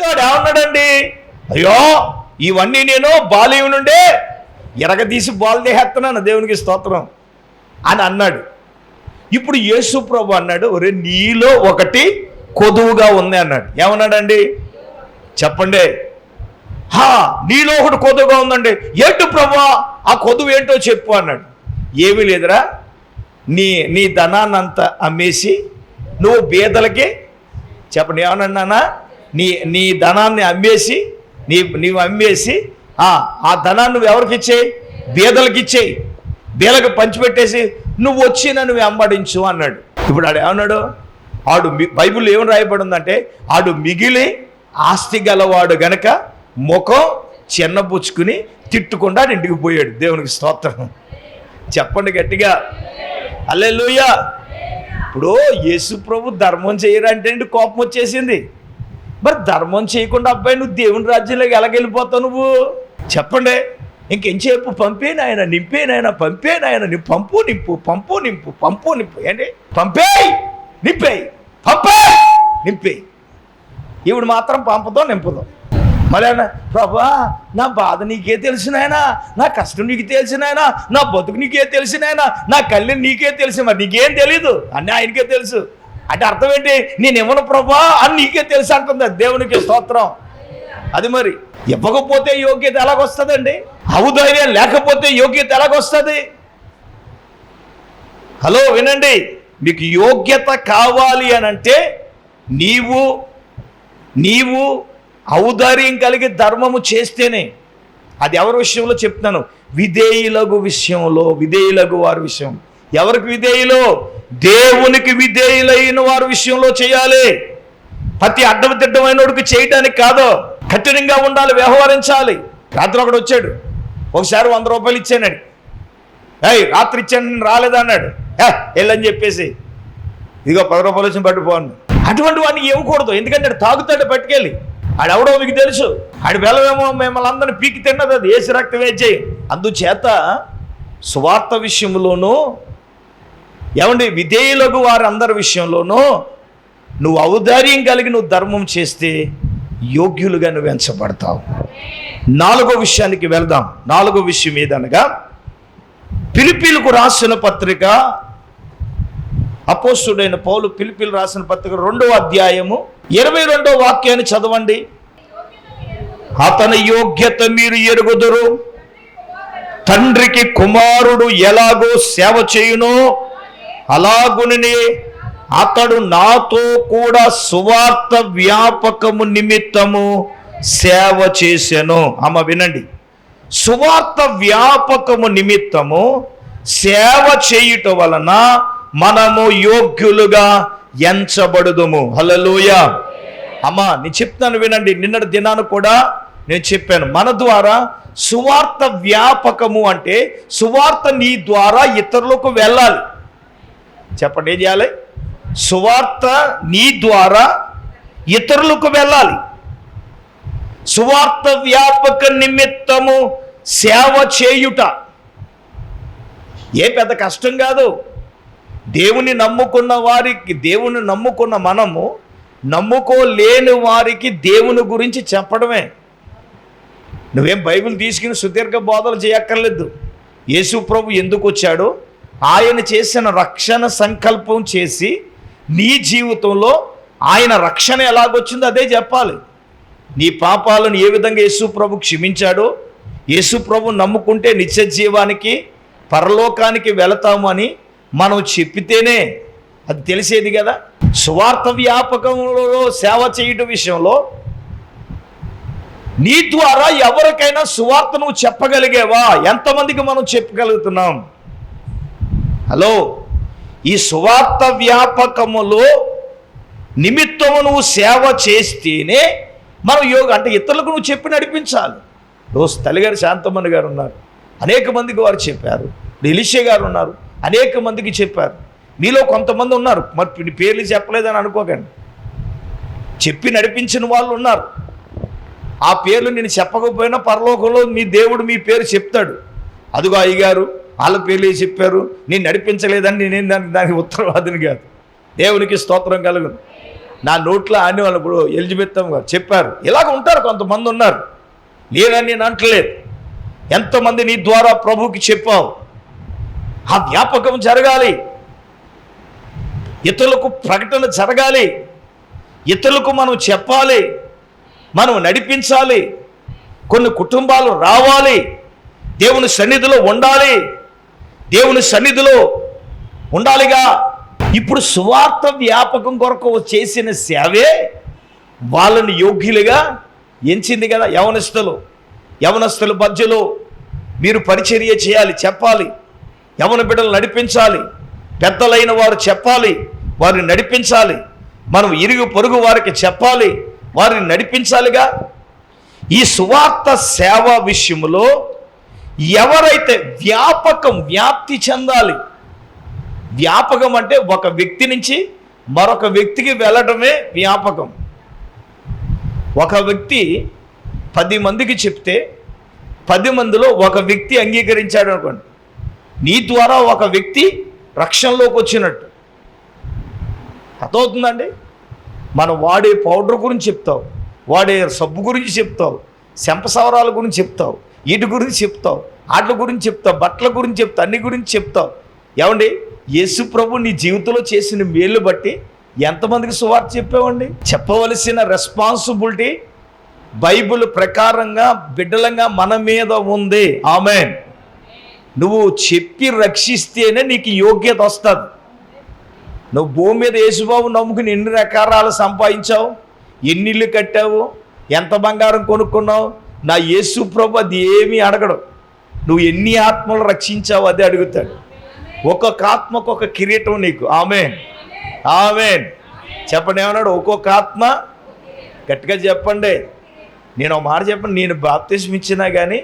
వాడు ఏమన్నాడండి, అయ్యో ఇవన్నీ నేను బాలీవు నుండే ఎరగదీసి బాల్ దేహేస్తున్నాను, దేవునికి స్తోత్రం అని అన్నాడు. ఇప్పుడు యేసు ప్రభు అన్నాడు, ఒరే నీలో ఒకటి కొదువుగా ఉంది అన్నాడు. ఏమన్నాడండి చెప్పండి? నీలో ఒకటి కొదువుగా ఉందండి. ఏంటి ప్రభు ఆ కొదువు ఏంటో చెప్పు అన్నాడు. ఏమీ లేదురా, నీ ధనాన్ని అంతా అమ్మేసి నువ్వు బీదలకి చెప్పండి. ఏమన్నా నీ ధనాన్ని అమ్మేసి నీవు అమ్మేసి ఆ ధనాన్ని నువ్వు ఎవరికి ఇచ్చేయి? బీదలకి ఇచ్చేయి. బీదలకు పంచిపెట్టేసి నువ్వు వచ్చి నన్ను వెంబడించు అన్నాడు. ఇప్పుడు ఆడు ఏమన్నాడు? బైబిల్లో ఏమని రాయబడి ఉందంటే, ఆడు మిగిలి ఆస్తి గలవాడు గనక ముఖం చిన్నపుచ్చుకుని తిట్టుకుండా ఇంటికి పోయాడు. దేవునికి స్తోత్రం చెప్పండి గట్టిగా, హల్లెలూయా. ఇప్పుడు యేసు ప్రభు ధర్మం చేయరంటే కోపం వచ్చేసింది. మరి ధర్మం చేయకుండా అబ్బాయి నువ్వు దేవుని రాజ్యంలోకి ఎలాగెళ్ళిపోతావు నువ్వు చెప్పండి? ఇంకెంచేపు పంపేనాయన నింపేనాయన పంపేనాయన నీ పంపు నింపు పంపు నింపు పంపు నింపు ఏంటి పంపేయి నింపేయి పంపేయి నింపేయి. ఈవిడ మాత్రం పంపదో నింపదో. మళ్ళీ ప్రభా నా బాధ నీకే తెలిసినాయనా, నా కష్టం నీకు తెలిసినాయనా, నా బతుకు నీకే తెలిసినాయనా, నా కళ్యాణ్ నీకే తెలిసి, మరి నీకేం తెలీదు అన్నీ ఆయనకే తెలుసు అంటే అర్థం ఏంటి? నేను ఇవ్వను ప్రభా అని నీకే తెలుసు అంటుంది. దేవునికి స్తోత్రం. అది మరి ఇవ్వకపోతే యోగ్యత ఎలాగొస్తుందండి? ఔదార్యం లేకపోతే యోగ్యత ఎలాగొస్తుంది? హలో వినండి, మీకు యోగ్యత కావాలి అని అంటే నీవు ఔదార్యం కలిగి ధర్మము చేస్తేనే. అది ఎవరి విషయంలో చెప్తున్నాను? విధేయులగు విషయంలో, విధేయులగు వారి విషయం. ఎవరికి విధేయులు? దేవునికి విధేయులైన వారి విషయంలో చేయాలి. ప్రతి అడ్డదిడ్డమైనోడికి చేయడానికి కాదు, కఠినంగా ఉండాలి, వ్యవహరించాలి. రాత్రి ఒకడు వచ్చాడు, ఒకసారి 100 రూపాయలు ఇచ్చానండి. రాత్రి ఇచ్చాను నేను రాలేదా అన్నాడు. వెళ్ళని చెప్పేసి ఇదిగో 10 రూపాయలు వచ్చి పట్టుకోను. అటువంటి వాడిని ఇవ్వకూడదు, ఎందుకంటే తాగుతాడు పట్టుకెళ్ళి. ఆడెవడో మీకు తెలుసు, ఆడి బెల్లమేమో మిమ్మల్ని అందరినీ పీకి తిన్నది, అది ఏసు రక్తం వేచేయి. అందుచేత సువార్త విషయంలోనూ ఏమండి విధేయులకు వారందరి విషయంలోనూ నువ్వు ఔదార్యం కలిగి నువ్వు ధర్మం చేస్తే యోగ్యులుగా నువ్వు ఎంచబడతావు. 4వ విషయానికి వెళ్దాం. 4వ విషయం ఏదనగా ఫిలిప్పీలకు రాసిన పత్రిక, అపోస్తుడైన పౌలు ఫిలిప్పీలు రాసిన పత్రిక 2వ అధ్యాయము 22వ వాక్యాన్ని చదవండి. అతని యోగ్యత మీరు ఎరుగుదురు, తండ్రికి కుమారుడు ఎలాగో సేవ చేయునో అలాగునే అతడు నాతో కూడా సువార్త వ్యాపకము నిమిత్తము సేవ చేసెను. అమ్మ వినండి, సువార్త వ్యాపకము నిమిత్తము సేవ చేయుట వలన మనము యోగ్యులుగా ఎంచబడుదుము. హల్లెలూయా. అమ్మ నేను చెప్తాను వినండి, నిన్నటి దినాన్ని కూడా నేను చెప్పాను, మన ద్వారా సువార్త వ్యాపకము అంటే సువార్త నీ ద్వారా ఇతరులకు వెళ్ళాలి. చెప్పండి ఏం చేయాలి? సువార్త నీ ద్వారా ఇతరులకు వెళ్ళాలి. సువార్త వ్యాపక నిమిత్తము సేవ చేయుట ఏ పెద్ద కష్టం కాదు. దేవుని నమ్ముకున్న వారికి, దేవుని నమ్ముకున్న మనము నమ్ముకోలేని వారికి దేవుని గురించి చెప్పడమే. నువ్వేం బైబిల్ తీసుకుని సుదీర్ఘ బోధలు చేయక్కర్లేదు. యేసు ప్రభు ఎందుకు వచ్చాడో, ఆయన చేసిన రక్షణ సంకల్పం చేసి నీ జీవితంలో ఆయన రక్షణ ఎలాగొచ్చిందో అదే చెప్పాలి. నీ పాపాలను ఏ విధంగా యేసు ప్రభు క్షమించాడో, యేసు ప్రభు నమ్ముకుంటే నిత్య జీవానికి పరలోకానికి వెళతాము అని మనం చెప్పితేనే అది తెలిసేది కదా. సువార్త వ్యాపకంలో సేవ చేయడం విషయంలో నీ ద్వారా ఎవరికైనా సువార్త నువ్వు చెప్పగలిగేవా? ఎంతమందికి మనం చెప్పగలుగుతున్నాం? హలో, ఈ సువార్త వ్యాపకములో నిమిత్తము నువ్వు సేవ చేస్తేనే మనం అంటే ఇతరులకు నువ్వు చెప్పి నడిపించాలి. రోజు తల్లిగారు శాంతమ్మని గారు ఉన్నారు, అనేక మందికి వారు చెప్పారు. ఎలీషా గారు ఉన్నారు, అనేక మందికి చెప్పారు. మీలో కొంతమంది ఉన్నారు, మరి పేర్లు చెప్పలేదని అనుకోకండి, చెప్పి నడిపించిన వాళ్ళు ఉన్నారు. ఆ పేర్లు నేను చెప్పకపోయినా పరలోకంలో మీ దేవుడు మీ పేరు చెప్తాడు. అదిగో అయ్యగారు వాళ్ళ పేర్లు చెప్పారు, నేను నడిపించలేదని నేనేం దానికి ఉత్తరవాదిని కాదు. దేవునికి స్తోత్రం కలుగును. నా నోట్లో ఆని వాళ్ళు ఇప్పుడు ఎలిజబెత్ గారు చెప్పారు. ఇలాగ ఉంటారు, కొంతమంది ఉన్నారు, లేదని నేను అంటలేదు. ఎంతమంది నీ ద్వారా ప్రభువుకి చెప్పావు, ఆ జ్ఞాపకం జరగాలి, ఇతరులకు ప్రకటన జరగాలి, ఇతరులకు మనం చెప్పాలి, మనం నడిపించాలి, కొన్ని కుటుంబాలు రావాలి, దేవుని సన్నిధిలో ఉండాలి, దేవుని సన్నిధిలో ఉండాలిగా. ఇప్పుడు సువార్త వ్యాపకం కొరకు చేసిన సేవే వాళ్ళని యోగ్యులుగా ఎంచింది కదా. యవనస్తుల మధ్యలో మీరు పరిచర్య చేయాలి, చెప్పాలి, యవన బిడ్డలు నడిపించాలి, పెద్దలైన వారు చెప్పాలి, వారిని నడిపించాలి, మనం ఇరుగు పొరుగు వారికి చెప్పాలి, వారిని నడిపించాలిగా. ఈ సువార్త సేవ విషయంలో ఎవరైతే వ్యాప్తి చెందాలి. వ్యాపకం అంటే ఒక వ్యక్తి నుంచి మరొక వ్యక్తికి వెళ్ళడమే వ్యాపకం. ఒక వ్యక్తి 10 మందికి చెప్తే 10 మందిలో ఒక వ్యక్తి అంగీకరించాడు అనుకోండి, నీ ద్వారా ఒక వ్యక్తి రక్షణలోకి వచ్చినట్టు. అర్థమవుతుందండి? మనం వాడే పౌడర్ గురించి చెప్తావు, వాడే సబ్బు గురించి చెప్తావు, శంపసవరాల గురించి చెప్తావు, వీటి గురించి చెప్తావు, వాటి గురించి చెప్తావు, బట్టల గురించి చెప్తావు, అన్ని గురించి చెప్తావు. ఏమండి, యేసు ప్రభు నీ జీవితంలో చేసిన మేలు బట్టి ఎంతమందికి సువార్త చెప్పావండి? చెప్పవలసిన రెస్పాన్సిబిలిటీ బైబిల్ ప్రకారంగా బిడ్డలంగా మన మీద ఉంది. ఆమేన్. నువ్వు చెప్పి రక్షిస్తేనే నీకు యోగ్యత వస్తుంది. నువ్వు భూమి మీద యేసుబాబు నమ్ముకుని ఎన్ని రకాలు సంపాదించావు, ఎన్ని ఇల్లు కట్టావు, ఎంత బంగారం కొనుక్కున్నావు, నా యేసు ప్రభు అది ఏమీ అడగడు. నువ్వు ఎన్ని ఆత్మలు రక్షించావు అదే అడుగుతాడు. ఒక్కొక్క ఆత్మకు ఒక కిరీటం నీకు. ఆమేన్, ఆమేన్. చెప్పండి, ఏమన్నాడు? ఒక్కొక్క ఆత్మ, గట్టిగా చెప్పండి. నేను ఒక మాట చెప్పండి, నేను బాప్తిస్మం ఇచ్చినా కానీ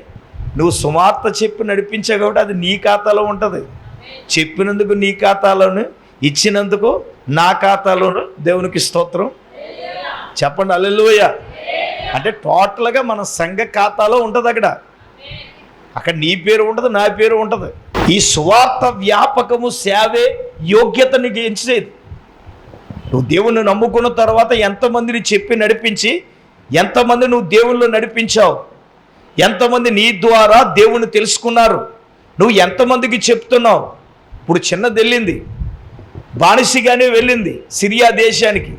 నువ్వు సువార్త చెప్పి నడిపించావు కాబట్టి అది నీ ఖాతాలో ఉంటుంది. చెప్పినందుకు నీ ఖాతాలోను, ఇచ్చినందుకు నా ఖాతాలోను. దేవునికి స్తోత్రం చెప్పండి. హల్లెలూయా. అంటే టోటల్గా మన సంఘ ఖాతాలో ఉంటుంది. అక్కడ నీ పేరు ఉంటుంది, నా పేరు ఉంటుంది. ఈ సువార్త వ్యాపకము సేవే యోగ్యత నీకు ఎంచేది. నువ్వు దేవుణ్ణి నమ్ముకున్న తర్వాత ఎంతమందిని చెప్పి నడిపించి, ఎంతమంది నువ్వు దేవుళ్ళు నడిపించావు, ఎంతమంది నీ ద్వారా దేవుణ్ణి తెలుసుకున్నారు, నువ్వు ఎంతమందికి చెప్తున్నావు. ఇప్పుడు చిన్నది వెళ్ళింది, బానిసగానే వెళ్ళింది సిరియా దేశానికి.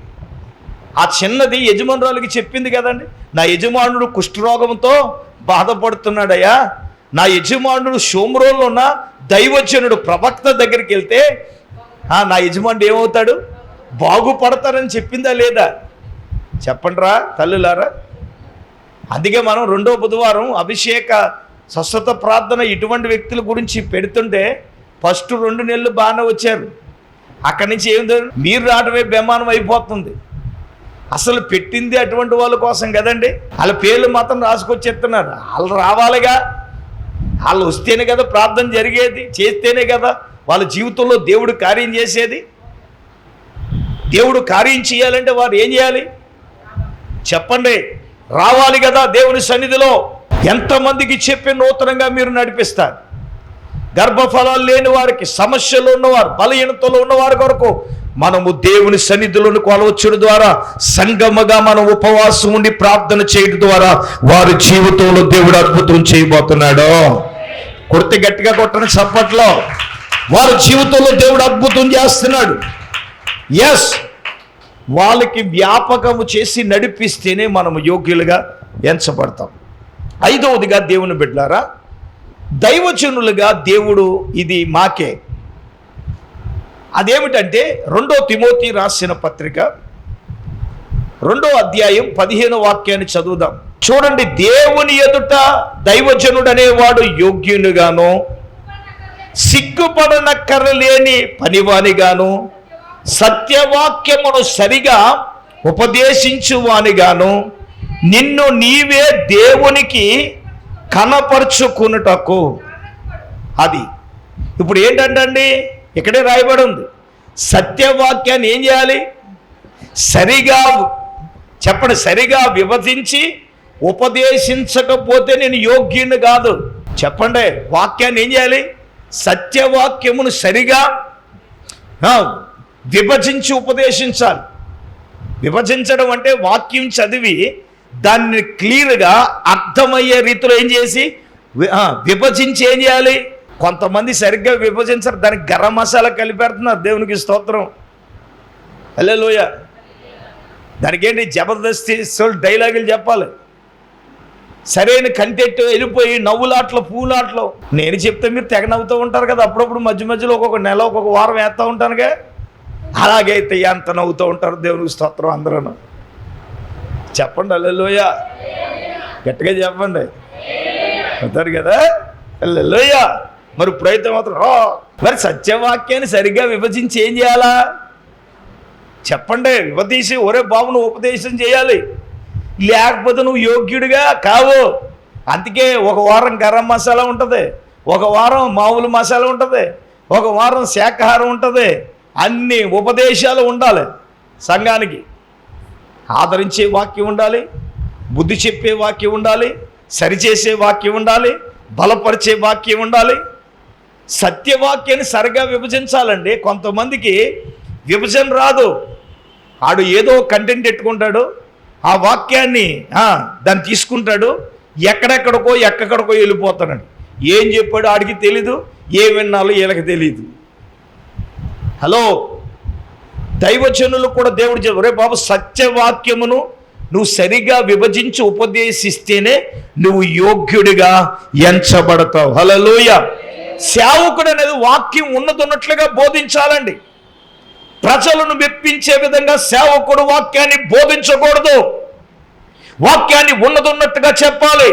ఆ చిన్నది యజమానురాలికి చెప్పింది కదండి, నా యజమానుడు కుష్ఠరోగంతో బాధపడుతున్నాడయ్యా, నా యజమానుడు షోమ్రోన్లో ఉన్న దైవజనుడు ప్రవక్త దగ్గరికి వెళ్తే నా యజమానుడు ఏమవుతాడు, బాగుపడతారని చెప్పిందా లేదా? చెప్పండి రా తల్లులారా. అందుకే మనం 2వ బుధవారం అభిషేక స్వస్థత ప్రార్థన ఇటువంటి వ్యక్తుల గురించి పెడుతుంటే ఫస్ట్ 2 నెలలు బాగానే వచ్చారు. అక్కడి నుంచి ఏమిటో మీరు రావడమే బెమానం అయిపోతుంది. అసలు పెట్టింది అటువంటి వాళ్ళ కోసం కదండి. వాళ్ళ పేర్లు మాత్రం రాసుకొచ్చేస్తున్నారు. వాళ్ళు రావాలిగా, వాళ్ళు వస్తేనే కదా ప్రార్థన జరిగేది, చేస్తేనే కదా వాళ్ళ జీవితంలో దేవుడు కార్యం చేసేది. దేవుడు కార్యం చేయాలంటే వారు ఏం చేయాలి చెప్పండి? రావాలి కదా దేవుని సన్నిధిలో. ఎంతమందికి చెప్పి నూతనంగా మీరు నడిపిస్తారు? గర్భఫలాలు లేని వారికి, సమస్యలు ఉన్నవారు, బలహీనతలో ఉన్నవారి కొరకు మనము దేవుని సన్నిధిలోని కొలవచ్చుడు ద్వారా సంగమగా మనం ఉపవాసం ఉండి ప్రార్థన చేయడం ద్వారా వారి జీవితంలో దేవుడు అద్భుతం చేయబోతున్నాడు. కొడితే గట్టిగా కొట్టని చప్పట్లో. వారి జీవితంలో దేవుడు అద్భుతం చేస్తున్నాడు. ఎస్, వాళ్ళకి వ్యాపకము చేసి నడిపిస్తేనే మనము యోగ్యులుగా ఎంచబడతాం. 5వదిగా దేవుని బిడ్డలారా, దైవజనులుగా దేవుడు ఇది మాకే. అదేమిటంటే 2 తిమోతి రాసిన పత్రిక 2వ అధ్యాయం 15వ వాక్యాన్ని చదువుదాం. చూడండి, దేవుని ఎదుట దైవజనుడనేవాడు యోగ్యునిగాను, సిగ్గుపడనక్కరలేని పనివానిగాను, సత్యవాక్యమును సరిగా ఉపదేశించువానిగాను, నిన్ను నీవే దేవునికి కనపరుచుకున్నటకు. అది ఇప్పుడు ఏంటంటే ఇక్కడే రాయబడి ఉంది. సత్యవాక్యాన్ని ఏం చేయాలి? సరిగా చెప్పండి, సరిగా విభజించి ఉపదేశించకపోతే నేను యోగ్యుని కాదు. చెప్పండి, వాక్యాన్ని ఏం చేయాలి? సత్యవాక్యమును సరిగా విభజించి ఉపదేశించాలి. విభజించడం అంటే వాక్యం చదివి దాన్ని క్లియర్గా అర్థమయ్యే రీతిలో ఏం చేసి విభజించి ఏం చేయాలి. కొంతమంది సరిగ్గా విభజించరు, దానికి గరం మసాలా కలిపెడుతున్నారు. దేవునికి స్తోత్రం, హల్లెలూయ. దానికి ఏంటి జబర్దస్తి డైలాగులు చెప్పాలి, సరైన కంటెంట్ వెళ్ళిపోయి నవ్వులాట్లో పూలాట్లో. నేను చెప్తే మీరు తెగ నవ్వుతూ ఉంటారు కదా, అప్పుడప్పుడు మధ్య మధ్యలో ఒక్కొక్క నెల ఒక్కొక్క వారం వేస్తూ ఉంటానుగా. అలాగైతే ఎంత నవ్వుతూ ఉంటారు. దేవునికి స్తోత్రం అందరూ చెప్పండి హల్లెలూయ, గట్టిగా చెప్పండి, అవుతారు కదా హల్లెలూయ. మరి ప్రయత్నం మాత్రం మరి సత్యవాక్యాన్ని సరిగ్గా విభజించి ఏం చేయాలా చెప్పండి. విభజించి ఒరే బాబు నువ్వు ఉపదేశం చేయాలి, లేకపోతే నువ్వు యోగ్యుడిగా కావు. అందుకే ఒక వారం గరం మసాలా ఉంటుంది, ఒక వారం మామూలు మసాలా ఉంటుంది, ఒక వారం శాకాహారం ఉంటుంది. అన్ని ఉపదేశాలు ఉండాలి. సంఘానికి ఆదరించే వాక్యం ఉండాలి, బుద్ధి చెప్పే వాక్యం ఉండాలి, సరిచేసే వాక్యం ఉండాలి, బలపరిచే వాక్యం ఉండాలి. సత్యవాక్యాన్ని సరిగా విభజించాలండి. కొంతమందికి విభజన రాదు. ఆడు ఏదో కంటెంట్ పెట్టుకుంటాడు, ఆ వాక్యాన్ని దాన్ని తీసుకుంటాడు, ఎక్కడెక్కడికో వెళ్ళిపోతాడు. ఏం చెప్పాడు ఆడికి తెలీదు, ఏం విన్నాలో వీళ్ళకి తెలీదు. హలో, దైవజనులు కూడా దేవుడు చెప్పారు, రే బాబు సత్యవాక్యమును నువ్వు సరిగా విభజించి ఉపదేశిస్తేనే నువ్వు యోగ్యుడిగా ఎంచబడతావు. హల్లెలూయ. సేవకుడు అనేది వాక్యం ఉన్నట్లుగా బోధించాలండి. ప్రజలను మెప్పించే విధంగా సేవకుడు వాక్యాన్ని బోధించకూడదు. వాక్యాన్ని ఉన్నట్టుగా చెప్పాలి.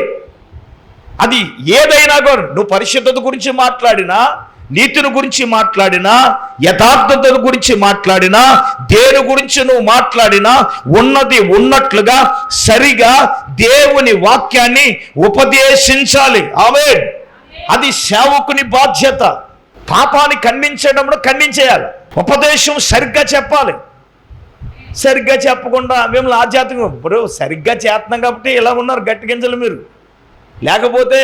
అది ఏదైనా కూడా, నువ్వు పరిశుద్ధత గురించి మాట్లాడినా, నీతిని గురించి మాట్లాడినా, యథార్థత గురించి మాట్లాడినా, దేని గురించి నువ్వు మాట్లాడినా ఉన్నది ఉన్నట్లుగా సరిగా దేవుని వాక్యాన్ని ఉపదేశించాలి. ఆమేన్. అది సేవకుని బాధ్యత. పాపాన్ని ఖండించడంలో ఖండించేయాలి. ఉపదేశం సరిగ్గా చెప్పాలి. సరిగ్గా చెప్పకుండా మేము ఆధ్యాత్మికం ఇప్పుడు సరిగ్గా చేస్తున్నాం కాబట్టి ఇలా ఉన్నారు గట్టి గింజలు మీరు. లేకపోతే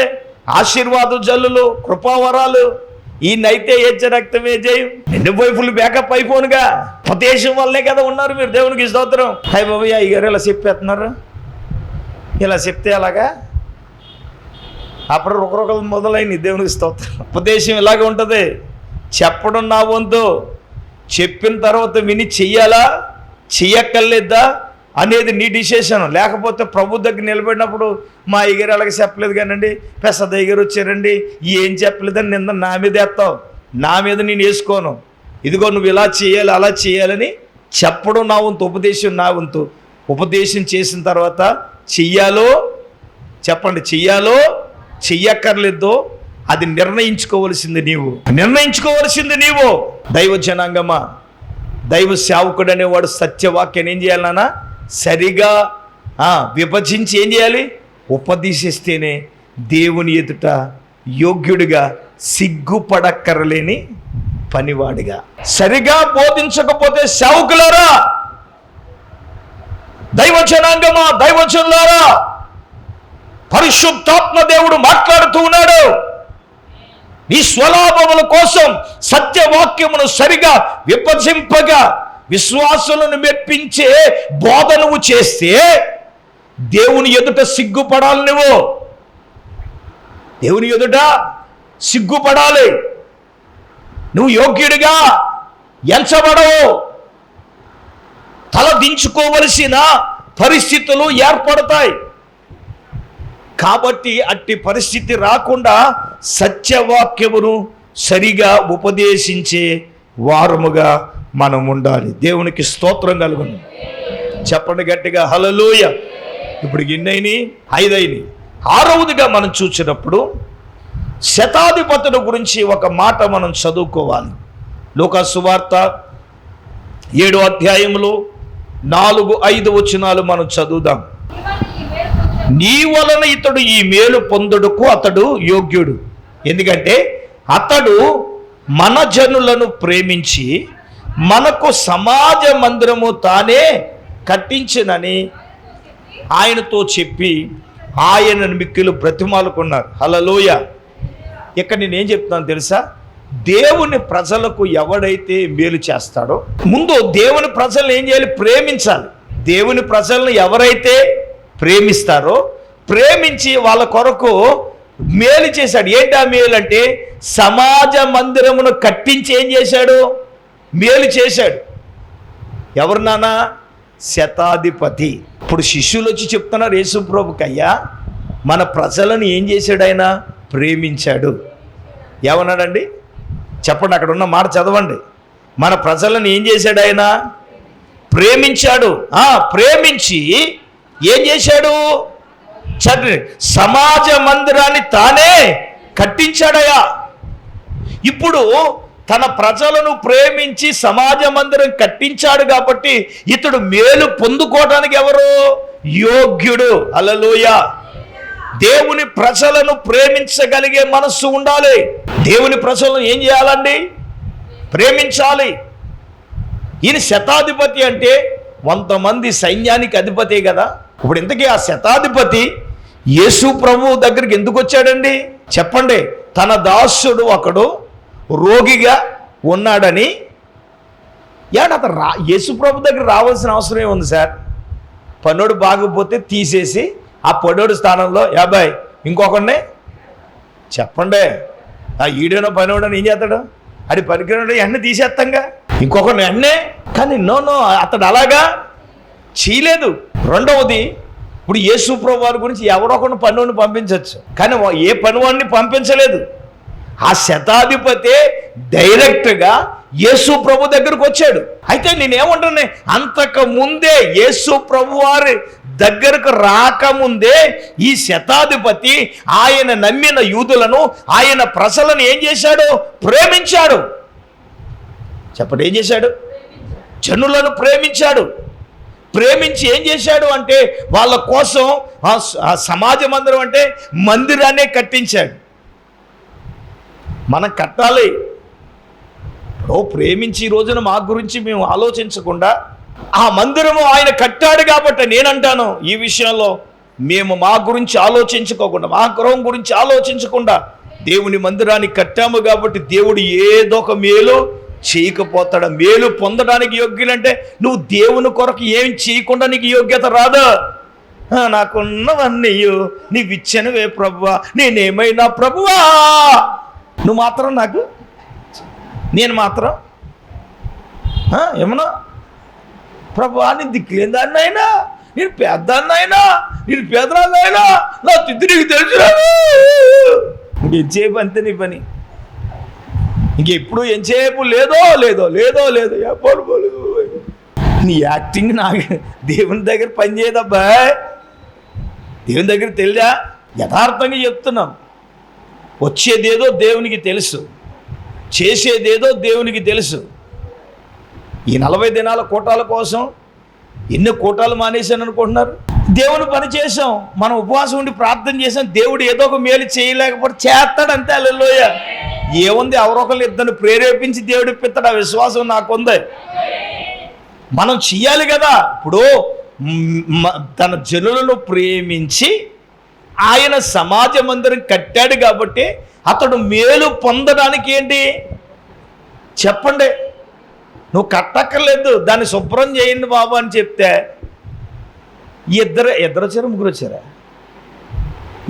ఆశీర్వాద జల్లులు, కృపావరాలు, ఈయనైతే రక్తమే జయం, రెండు వైపులు బ్యాకప్ అయిపోనుగా. ఉపదేశం వల్లే కదా ఉన్నారు మీరు. దేవునికి స్తోత్రం. హై బాబయ్య అయ్యారు ఇలా చెప్పేస్తున్నారు, ఇలా చెప్తే అలాగా అప్పుడు ఒకరొకరు మొదలైంది. దేవునికి స్తోత్రం. ఉపదేశం ఇలాగే ఉంటుంది. చెప్పడం నా వంతు, చెప్పిన తర్వాత విని చెయ్యాలా చెయ్యక్కర్లేదా అనేది నీ డిసిషన్. లేకపోతే ప్రభు దగ్గర నిలబడినప్పుడు మా అయ్యగారు అలాగే చెప్పలేదు కానండి, పెసద అయ్యగారు వచ్చారండి ఏం చెప్పలేదని నింద నా మీద వేస్తావు. నా మీద నేను వేసుకోను. ఇదిగో నువ్వు ఇలా చేయాలి అలా చేయాలని చెప్పడం నా వంతు, ఉపదేశం నా వంతు. ఉపదేశం చేసిన తర్వాత చెయ్యాలో చెప్పండి, చెయ్యాలో చెయ్యక్కర్లేదో అది నిర్ణయించుకోవలసింది నీవు. దైవ జనాంగమా, దైవ సేవకుడు అనేవాడు సత్యవాక్యాన్ని ఏం చేయాలన్నా సరిగా విభజించి ఏం చేయాలి, ఉపదేశిస్తేనే దేవుని ఎదుట యోగ్యుడిగా, సిగ్గుపడక్కరలేని పనివాడిగా. సరిగా బోధించకపోతే సేవకులారా, దైవ జనాంగమా, దైవజనులారా, పరిశుద్ధాత్మ దేవుడు మాట్లాడుతూ ఉన్నాడు. నీ స్వలాభముల కోసం సత్యవాక్యమును సరిగా విభజింపగా విశ్వాసులను మెప్పించే బోధ నువ్వు చేస్తే దేవుని ఎదుట సిగ్గుపడాలి. నువ్వు దేవుని ఎదుట సిగ్గుపడాలి. నువ్వు యోగ్యుడిగా ఎంచబడవు. తల దించుకోవలసిన పరిస్థితులు ఏర్పడతాయి. కాబట్టి అట్టి పరిస్థితి రాకుండా సత్యవాక్యమును సరిగా ఉపదేశించే వారముగా మనం ఉండాలి. దేవునికి స్తోత్రం కలుగును. చెప్పండి గట్టిగా హల్లెలూయ. ఇప్పుడు ఎన్నైనాయి? 5 అయినాయి. 6వదిగా మనం చూసినప్పుడు శతాధిపతుల గురించి ఒక మాట మనం చదువుకోవాలి. లూకా సువార్త 7వ అధ్యాయంలో 4-5 వచనాలు మనం చదువుదాం. నీ వలన ఇతడు ఈ మేలు పొందుటకు అతడు యోగ్యుడు, ఎందుకంటే అతడు మన జనులను ప్రేమించి మనకు సమాజ మందిరము తానే కట్టించినని ఆయనతో చెప్పి ఆయనను మిక్కిలు బ్రతిమాలుకున్నారు. హల్లెలూయ. ఇక్కడ నేనేం చెప్తున్నాను తెలుసా? దేవుని ప్రజలకు ఎవడైతే మేలు చేస్తాడో, ముందు దేవుని ప్రజలను ఏం చేయాలి? ప్రేమించాలి. దేవుని ప్రజలను ఎవరైతే ప్రేమిస్తారో, ప్రేమించి వాళ్ళ కొరకు మేలు చేశాడు. ఏంటి ఆ మేలు అంటే, సమాజ మందిరమును కట్టించి ఏం చేశాడు? మేలు చేశాడు. ఎవరు నాన్న? శతాధిపతి. ఇప్పుడు శిష్యులు వచ్చి చెప్తున్నారు యేసు ప్రభుకి, అయ్యా మన ప్రజలను ఏం చేశాడు? ఆయన ప్రేమించాడు. ఏమన్నాడండి? చెప్పండి, అక్కడ ఉన్న మాట చదవండి. మన ప్రజలను ఏం చేశాడు? ఆయన ప్రేమించాడు. ప్రేమించి ఏం చేశాడు? చదివి సమాజ మందిరాన్ని తానే కట్టించాడయ్యా. ఇప్పుడు తన ప్రజలను ప్రేమించి సమాజ మందిరం కట్టించాడు కాబట్టి ఇతడు మేలు పొందుకోవడానికి ఎవరు యోగ్యుడు? హల్లెలూయా. దేవుని ప్రజలను ప్రేమించగలిగే మనస్సు ఉండాలి. దేవుని ప్రజలను ఏం చేయాలండి? ప్రేమించాలి. ఈయన శతాధిపతి అంటే 100 మంది సైన్యానికి అధిపతే కదా. ఇప్పుడు ఇంతకీ ఆ శతాధిపతి యేసు ప్రభువు దగ్గరికి ఎందుకు వచ్చాడండి? చెప్పండి. తన దాసుడు ఒకడు రోగిగా ఉన్నాడని. అతను యేసు ప్రభు దగ్గర రావాల్సిన అవసరం ఏముంది సార్? పనోడు బాగపోతే తీసేసి ఆ పనోడు స్థానంలో 50 ఇంకొకడిని చెప్పండి. ఈడేనో పనోడని ఏం చేస్తాడు? అది పనికిరాడు, ఎన్న తీసేస్తాంగా ఇంకొకరిని ఎన్నే. కానీ నో అతడు అలాగా చేయలేదు. రెండవది, ఇప్పుడు యేసు ప్రభు వారి గురించి ఎవరొకరిని పనివాడిని పంపించవచ్చు, కానీ ఏ పనివాడిని పంపించలేదు. ఆ శతాధిపతి డైరెక్ట్గా యేసు ప్రభు దగ్గరకు వచ్చాడు. అయితే నేనేమంటున్నా, అంతకు ముందే యేసు ప్రభు వారి దగ్గరకు రాకముందే ఈ శతాధిపతి ఆయన నమ్మిన యూదులను, ఆయన ప్రజలను ఏం చేశాడు? ప్రేమించాడు. చెప్పండి, ఏం చేశాడు? జనులను ప్రేమించాడు. ప్రేమించి ఏం చేశాడు అంటే, వాళ్ళ కోసం ఆ సమాజ మందిరం అంటే మందిరాన్నే కట్టించాడు. మనం కట్టాలి. ప్రేమించి ఈ రోజున మా గురించి మేము ఆలోచించకుండా ఆ మందిరము ఆయన కట్టాడు కాబట్టి నేనంటాను, ఈ విషయంలో మేము మా గురించి ఆలోచించుకోకుండా, మా గృహం గురించి ఆలోచించకుండా దేవుని మందిరాన్ని కట్టాము కాబట్టి దేవుడు ఏదో ఒక మేలు చేయకపోతాడు. మేలు పొందడానికి యోగ్యులంటే నువ్వు దేవుని కొరకు ఏం చేయకుండా నీకు యోగ్యత రాదు. నాకున్నవన్నీ నీవిచ్చనివే ప్రభువా, నేనేమైనా ప్రభువా, నువ్వు మాత్రం నాకు, నేను మాత్రం ఏమన్నా ప్రభువా, నేను దిక్కులేని దాన్ని అయినా, నేను పేదదాన్ని అయినా, నేను పేదరాన్ని అయినా, నా తిద్ది నీకు తెలుసురాదు. ఇంకెంతసేపు అంతే నీ పని. ఇంకెప్పుడు ఎంతసేపు లేదో లేదో లేదో లేదో పోలు నీ యాక్టింగ్ నాకు దేవుని దగ్గర పనిచేయదబ్బా. దేవుని దగ్గర తెలియదా? యథార్థంగా చెప్తున్నాం. వచ్చేదేదో దేవునికి తెలుసు, చేసేదేదో దేవునికి తెలుసు. ఈ 40 దినాల కూటాల కోసం ఎన్ని కూటాలు మానేశాను అనుకుంటున్నారు? దేవుని పని చేసాం, మనం ఉపవాసం ఉండి ప్రార్థన చేసాం, దేవుడు ఏదో ఒక మేలు చేయలేకపోతే చేస్తాడు అంతే. హల్లెలూయా. ఏముంది? ఎవరొకరు ఇద్దరిని ప్రేరేపించి దేవుడు ఇప్పిస్తాడు. ఆ విశ్వాసం నాకుంది. మనం చెయ్యాలి కదా. ఇప్పుడు తన జనులను ప్రేమించి ఆయన సమాజ మందిరం కట్టాడు కాబట్టి అతడు మేలు పొందడానికి ఏంటి చెప్పండి? నువ్వు కట్టక్కర్లేదు, దాన్ని శుభ్రం చేయండి బాబు అని చెప్తే ఇద్దరు వచ్చారు, ముగ్గురు వచ్చారా?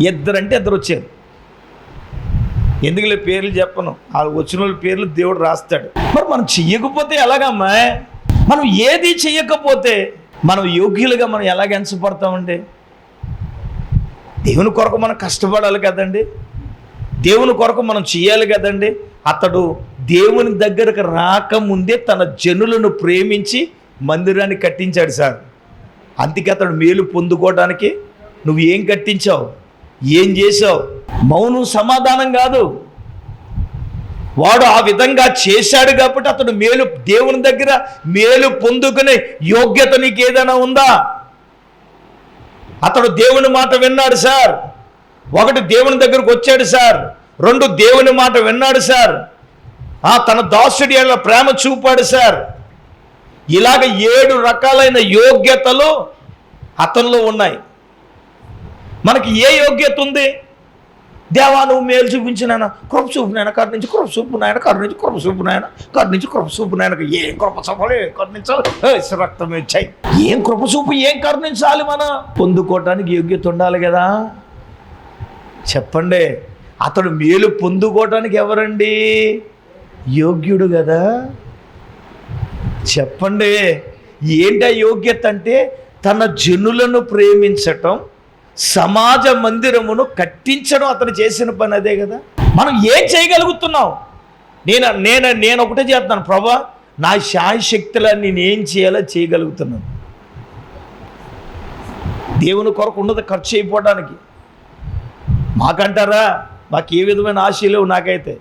ఇద్దరు వచ్చారు. ఎందుకులే పేర్లు చెప్పను, వాళ్ళు వచ్చిన వాళ్ళ పేర్లు దేవుడు రాస్తాడు. మరి మనం చెయ్యకపోతే ఎలాగమ్మా? మనం ఏది చెయ్యకపోతే మనం యోగ్యులుగా మనం ఎలాగ ఎంచబడతామండి? దేవుని కొరకు మనం కష్టపడాలి కదండి, దేవుని కొరకు మనం చెయ్యాలి కదండి. అతడు దేవుని దగ్గరకు రాకముందే తన జనులను ప్రేమించి మందిరాన్ని కట్టించాడు సార్. అందుకే అతడు మేలు పొందుకోవడానికి నువ్వు ఏం కట్టించావు, ఏం చేసావు? మౌనం సమాధానం కాదు. వాడు ఆ విధంగా చేశాడు కాబట్టి అతడు మేలు, దేవుని దగ్గర మేలు పొందుకునే యోగ్యత నీకు ఏదైనా ఉందా? అతడు దేవుని మాట విన్నాడు సార్. 1 దేవుని దగ్గరకు వచ్చాడు సార్. 2 దేవుని మాట విన్నాడు సార్. తన దాసుడి అలా ప్రేమ చూపాడు సార్. ఇలాగ 7 రకాలైన యోగ్యతలు అతనిలో ఉన్నాయి. మనకి ఏ యోగ్యత ఉంది? దేవా నువ్వు మేలు చూపించినాయన, కృప చూపు నాయన, కరు నుంచి కృప చూపు నాయన, కరు నుంచి కృప చూపు నాయన, కరు నుంచి కృప చూపు నాయన. ఏం కృప చూపాలి, కరుణించాలి, రక్తం ఇచ్చాయి. ఏం కృప చూపు, ఏం కరుణించాలి? మనం పొందుకోవటానికి యోగ్యత ఉండాలి కదా. చెప్పండి, అతడు మేలు పొందుకోవటానికి ఎవరండి యోగ్యుడు కదా? చెప్పండి, ఏంటి యోగ్యత అంటే తన జనులను ప్రేమించటం, సమాజ మందిరమును కట్టించడం అతను చేసిన పని అదే కదా. మనం ఏం చేయగలుగుతున్నాం? నేను ఒకటే చేస్తున్నాను, ప్రభా నా శాయశక్తులని నేనేం చేయాలో చేయగలుగుతున్నాను. దేవుని కొరకు ఉన్నది ఖర్చు అయిపోవడానికి. మాకంటారా, మాకు ఏ విధమైన ఆశ లేవు. నాకైతే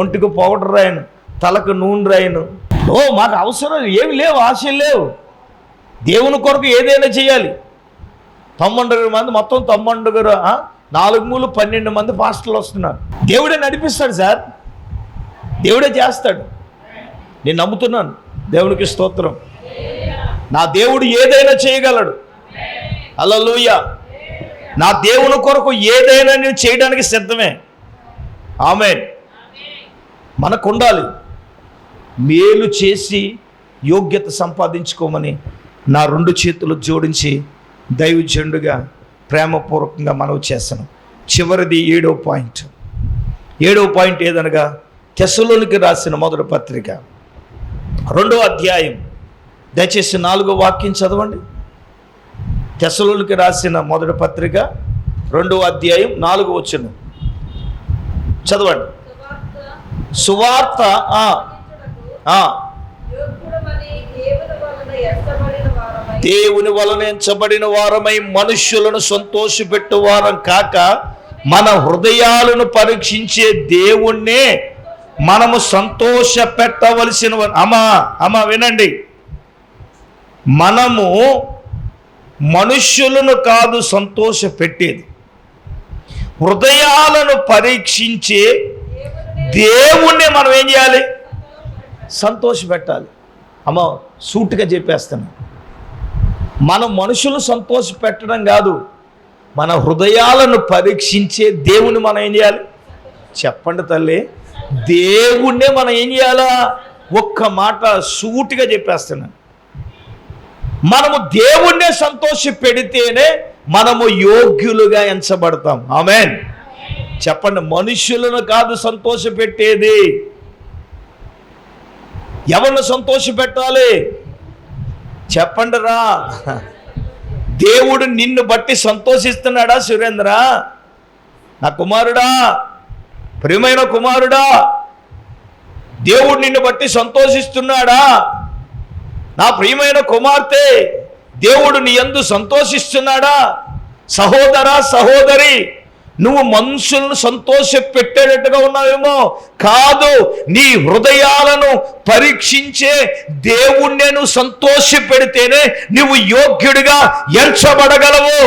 ఒంటికి పౌడర్ రాయను, తలకు నూనె రాయను. మాకు అవసరం ఏమి లేవు, ఆశలు లేవు. దేవుని కొరకు ఏదైనా చేయాలి. 90 మంది, మొత్తం 90 4 మూలు 12 మంది పాస్టర్లు వస్తున్నారు. దేవుడే నడిపిస్తాడు సార్, దేవుడే చేస్తాడు. నేను నమ్ముతున్నాను. దేవునికి స్తోత్రం. నా దేవుడు ఏదైనా చేయగలడు. హల్లెలూయా. నా దేవుని కొరకు ఏదైనా నేను చేయడానికి సిద్ధమే. ఆమేన్. మనకు ఉండాలి. మేలు చేసి యోగ్యత సంపాదించుకోమని నా 2 చేతులు జోడించి దైవజనుడిగా ప్రేమపూర్వకంగా మనవి చేస్తాను. చివరిది 7వ పాయింట్. 7వ పాయింట్ ఏదనగా తెస్సలోనికి రాసిన మొదటి పత్రిక 2వ అధ్యాయం, దయచేసి 4వ వాక్యం చదవండి. తెస్సలోనికి రాసిన మొదటి పత్రిక 2వ అధ్యాయం 4వ వచనం చదవండి. సువార్త దేవుని వలన ఎంచబడిన వారమై మనుష్యులను సంతోషపెట్టు వారం కాక మన హృదయాలను పరీక్షించే దేవుణ్ణే మనము సంతోష పెట్టవలసిన. అమ్మా వినండి, మనము మనుష్యులను కాదు సంతోష పెట్టేది, హృదయాలను పరీక్షించే దేవుణ్ణి మనం ఏం చేయాలి? సంతోష పెట్టాలి. అమ్మ సూటిగా చెప్పేస్తాను, మనం మనుషులు సంతోష పెట్టడం కాదు, మన హృదయాలను పరీక్షించే దేవుని మనం ఏం చేయాలి? చెప్పండి తల్లి, దేవుణ్ణే మనం ఏం చేయాలా? ఒక్క మాట సూటిగా చెప్పేస్తున్నాను. మనము దేవుణ్ణే సంతోష పెడితేనే మనము యోగ్యులుగా ఎంచబడతాం. ఆమేన్. చెప్పండి, మనుషులను కాదు సంతోష పెట్టేది. ఎవరిని సంతోష పెట్టాలి? చెప్పండి రా. దేవుడు నిన్ను బట్టి సంతోషిస్తున్నాడా? సురేంద్ర, నా కుమారుడా, ప్రియమైన కుమారుడా, దేవుడు నిన్ను బట్టి సంతోషిస్తున్నాడా? నా ప్రియమైన కుమార్తె, దేవుడు నీ యందు సంతోషిస్తున్నాడా? సహోదరా, సహోదరి, నువ్వు మనుషులను సంతోష పెట్టేటట్టుగా ఉన్నావేమో, కాదు, నీ హృదయాలను పరీక్షించే దేవుణ్ణి నువ్వు సంతోష పెడితేనే నువ్వు యోగ్యుడిగా ఎంచబడగలవు.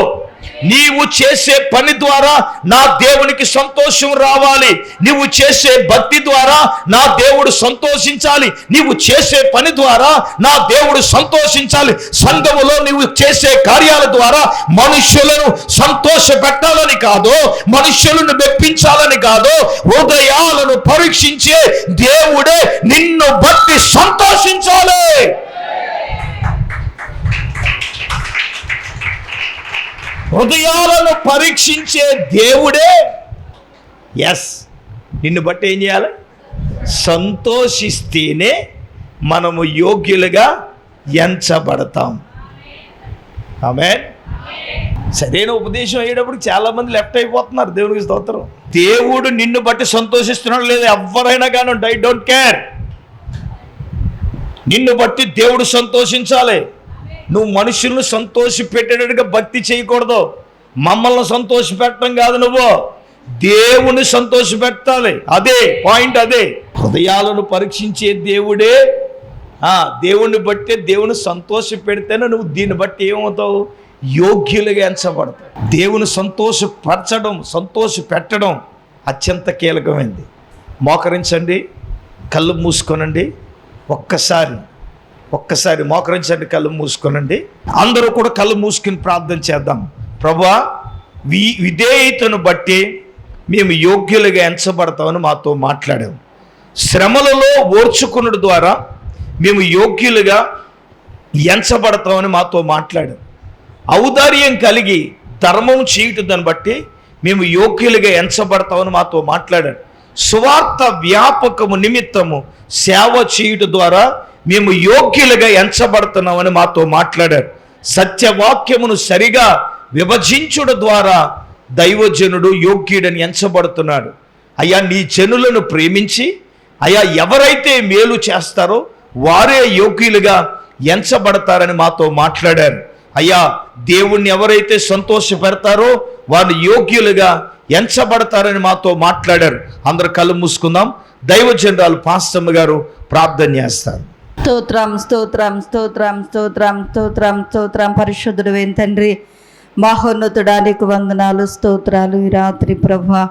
నీవు చేసే పని ద్వారా నా దేవునికి సంతోషం రావాలి. నీవు చేసే భక్తి ద్వారా నా దేవుడు సంతోషించాలి. నీవు చేసే పని ద్వారా నా దేవుడు సంతోషించాలి. సంఘములో నీవు చేసే కార్యాల ద్వారా మనుష్యులను సంతోష పెట్టాలని కాదు, మనుష్యులను మెప్పించాలని కాదు, హృదయాలను పరీక్షించే దేవుడే నిన్ను బట్టి సంతోషించాలి. హృదయాలను పరీక్షించే దేవుడే నిన్ను బట్టి ఏం చేయాలి? సంతోషిస్తేనే మనము యోగ్యులుగా ఎంచబడతాం. ఆమేన్. సరైన ఉపదేశం అయ్యేటప్పుడు చాలా మంది లెఫ్ట్ అయిపోతున్నారు. దేవునికి స్తోత్రం. దేవుడు నిన్ను బట్టి సంతోషిస్తున్నాడు లేదా, ఎవరైనా కానీ ఐ డోంట్ కేర్. నిన్ను బట్టి దేవుడు సంతోషించాలి. నువ్వు మనుషులను సంతోష పెట్టేటట్టుగా భక్తి చేయకూడదు. మమ్మల్ని సంతోష పెట్టడం కాదు, నువ్వు దేవుని సంతోష పెట్టాలి. అదే పాయింట్. అదే హృదయాలను పరీక్షించే దేవుడే. దేవుణ్ణి బట్టి దేవుని సంతోష పెడితేనే నువ్వు దీన్ని బట్టి ఏమవుతావు? యోగ్యులుగా ఎంచబడతావు. దేవుని సంతోషపరచడం, సంతోష పెట్టడం అత్యంత కీలకమైంది. మోకరించండి, కళ్ళు మూసుకోనండి. ఒక్కసారి మోకరించండి, కళ్ళు మూసుకోనండి. అందరూ కూడా కళ్ళు మూసుకుని ప్రార్థన చేద్దాం. ప్రభువా, విధేయతను బట్టి మేము యోగ్యులుగా ఎంచబడతామని మాతో మాట్లాడాము. శ్రమలలో ఓర్చుకున్నడు ద్వారా మేము యోగ్యులుగా ఎంచబడతామని మాతో మాట్లాడాం. ఔదార్యం కలిగి ధర్మం చేయటం దాన్ని బట్టి మేము యోగ్యులుగా ఎంచబడతామని మాతో మాట్లాడాడు. సువార్త వ్యాపకము నిమిత్తము సేవ చేయుట ద్వారా మేము యోగ్యులుగా ఎంచబడుతున్నామని మాతో మాట్లాడారు. సత్యవాక్యమును సరిగా విభజించుట ద్వారా దైవజనుడు యోగ్యుడని ఎంచబడుతున్నాడు. అయ్యా, నీ జనులను ప్రేమించి అయ్యా ఎవరైతే మేలు చేస్తారో వారే యోగ్యులుగా ఎంచబడతారని మాతో మాట్లాడారు. అయ్యా, దేవుణ్ణి ఎవరైతే సంతోషపెడతారో వాళ్ళు యోగ్యులుగా ఎంచబడతారని మాతో మాట్లాడారు. అందరు కళ్ళు మూసుకుందాం. దైవజనరాలు పాస్టమ్మ గారు ప్రార్థన చేస్తారు. స్తోత్రం స్తోత్రం స్తోత్రం స్తోత్రం స్తోత్రం స్తోత్రం. పరిశుద్ధుడు తండ్రి, మహోన్నతుడానికి వందనాలు, స్తోత్రాలు. ఈ రాత్రి ప్రభా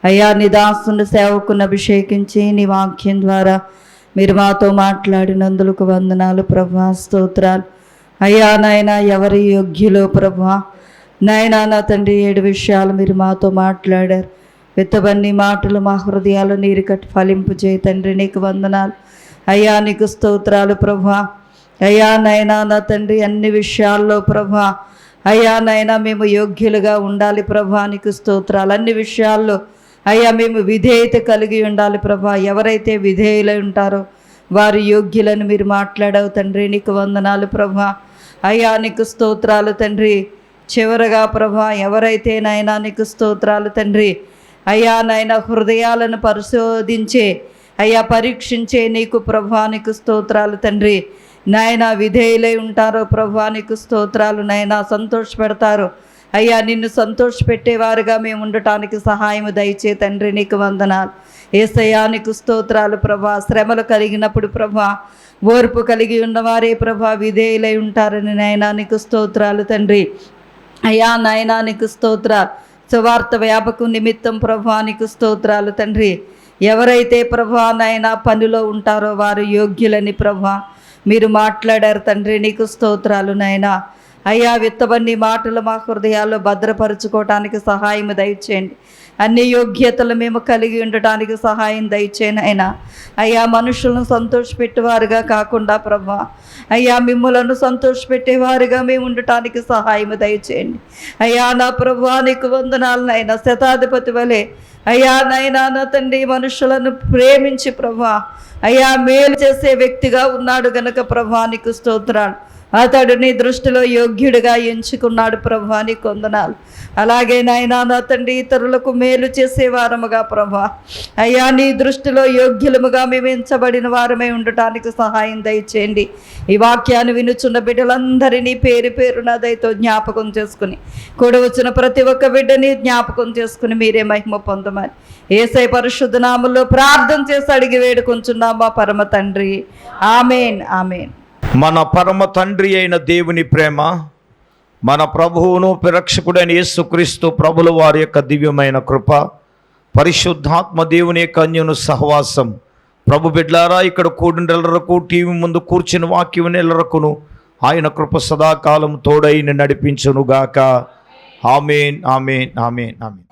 అయ్యా, నీ దాసుని సేవకుని అభిషేకించి నీ వాక్యం ద్వారా మీరు మాతో మాట్లాడినందుకు వందనాలు ప్రభా, స్తోత్రాలు. అయ్యా నాయన, ఎవరి యోగ్యులో ప్రభా నాయనా, నా తండ్రి 7 విషయాలు మీరు మాతో మాట్లాడారు. విత్తబన్ని మాటలు మా హృదయాలు నీరు కట్టి ఫలింపు చేయి తండ్రి. నీకు వందనాలు అయ్యా, నీకు స్తోత్రాలు ప్రభా. అయ్యా నాయనా, నా తండ్రి అన్ని విషయాల్లో ప్రభా అయ్యా నాయనా మేము యోగ్యులుగా ఉండాలి ప్రభా. నీకు స్తోత్రాలు. అన్ని విషయాల్లో అయ్యా మేము విధేయత కలిగి ఉండాలి ప్రభా. ఎవరైతే విధేయులై ఉంటారో వారి యోగ్యులను మీరు మాట్లాడావు తండ్రి. నీకు వందనాలు ప్రభా. అయ్యా నీకు స్తోత్రాలు తండ్రి. చివరగా ప్రభా ఎవరైతే నాయనా నీకు స్తోత్రాలు తండ్రి అయ్యా నాయన హృదయాలను పరిశోధించే అయ్యా పరీక్షించే నీకు ప్రభా నీకు స్తోత్రాలు తండ్రి. నాయన విధేయులై ఉంటారో ప్రభా నీకు స్తోత్రాలు. నాయన సంతోషపెడతారు అయ్యా, నిన్ను సంతోషపెట్టేవారుగా మేము ఉండటానికి సహాయం దయచే తండ్రి. నీకు వందనాలు యేసయ్యా. నీకు స్తోత్రాలు ప్రభా. శ్రమలు కలిగినప్పుడు ప్రభా ఓర్పు కలిగి ఉన్నవారే ప్రభా విధేయులై ఉంటారని నాయనా నీకు స్తోత్రాలు తండ్రి. అయ్యా నాయనా నీకు స్తోత్రాలు. సువార్త వ్యాపకం నిమిత్తం ప్రభా నీకు స్తోత్రాలు తండ్రి. ఎవరైతే ప్రభా నాయనా పనిలో ఉంటారో వారు యోగ్యులని ప్రభా మీరు మాట్లాడారు తండ్రి. నీకు స్తోత్రాలు నాయనా. అయ్యా, విత్తబన్ని మాటలు మా హృదయాల్లో భద్రపరుచుకోవటానికి సహాయం దయచేయండి. అన్ని యోగ్యతలు మేము కలిగి ఉండటానికి సహాయం దయచేయండి అయినా. అయ్యా, మనుషులను సంతోషపెట్టేవారుగా కాకుండా ప్రభా అయ్యా మిమ్ములను సంతోషపెట్టేవారుగా మేము ఉండటానికి సహాయం దయచేయండి. అయ్యా నా ప్రభా నీకు వందనాలనైనా. శతాధిపతి వలె అయ్యా నైనా నా తండ్రి మనుషులను ప్రేమించి ప్రభా అయ్యా మేలు చేసే వ్యక్తిగా ఉన్నాడు గనక ప్రభా నీకు స్తోత్రాలు. అతడు నీ దృష్టిలో యోగ్యుడిగా ఎంచుకున్నాడు ప్రభా నీకు వందనాలు. అలాగే నాయనా నా తండ్రి ఇతరులకు మేలు చేసే వారముగా ప్రభా అయ్యా నీ దృష్టిలో యోగ్యులముగా మేము ఎంచబడిన వారమే ఉండటానికి సహాయం దయచేయండి. ఈ వాక్యాన్ని వినుచున్న బిడ్డలందరినీ పేరు పేరున దయతో జ్ఞాపకం చేసుకుని కూడా వచ్చిన ప్రతి ఒక్క బిడ్డని జ్ఞాపకం చేసుకుని మీరే మహిమ పొందమని యేసయ్య పరిశుద్ధ నామములో ప్రార్థన చేసి అడిగి వేడుకొంచున్నాం మా పరమ తండ్రి. ఆమేన్ ఆమేన్. మన పరమ తండ్రి అయిన దేవుని ప్రేమ, మన ప్రభువును రక్షకుడైన యేసుక్రీస్తు ప్రభుల వారి యొక్క దివ్యమైన కృప, పరిశుద్ధాత్మ దేవుని యొక్క అన్యోన్య సహవాసం ప్రభు బిడ్లారా ఇక్కడ కూడినెల్లరకు టీవీ ముందు కూర్చుని వాక్యం నెల్లరకును ఆయన కృప సదాకాలం తోడైన నడిపించునుగాక. ఆమేన్ ఆమేన్ ఆమేన్ ఆమేన్.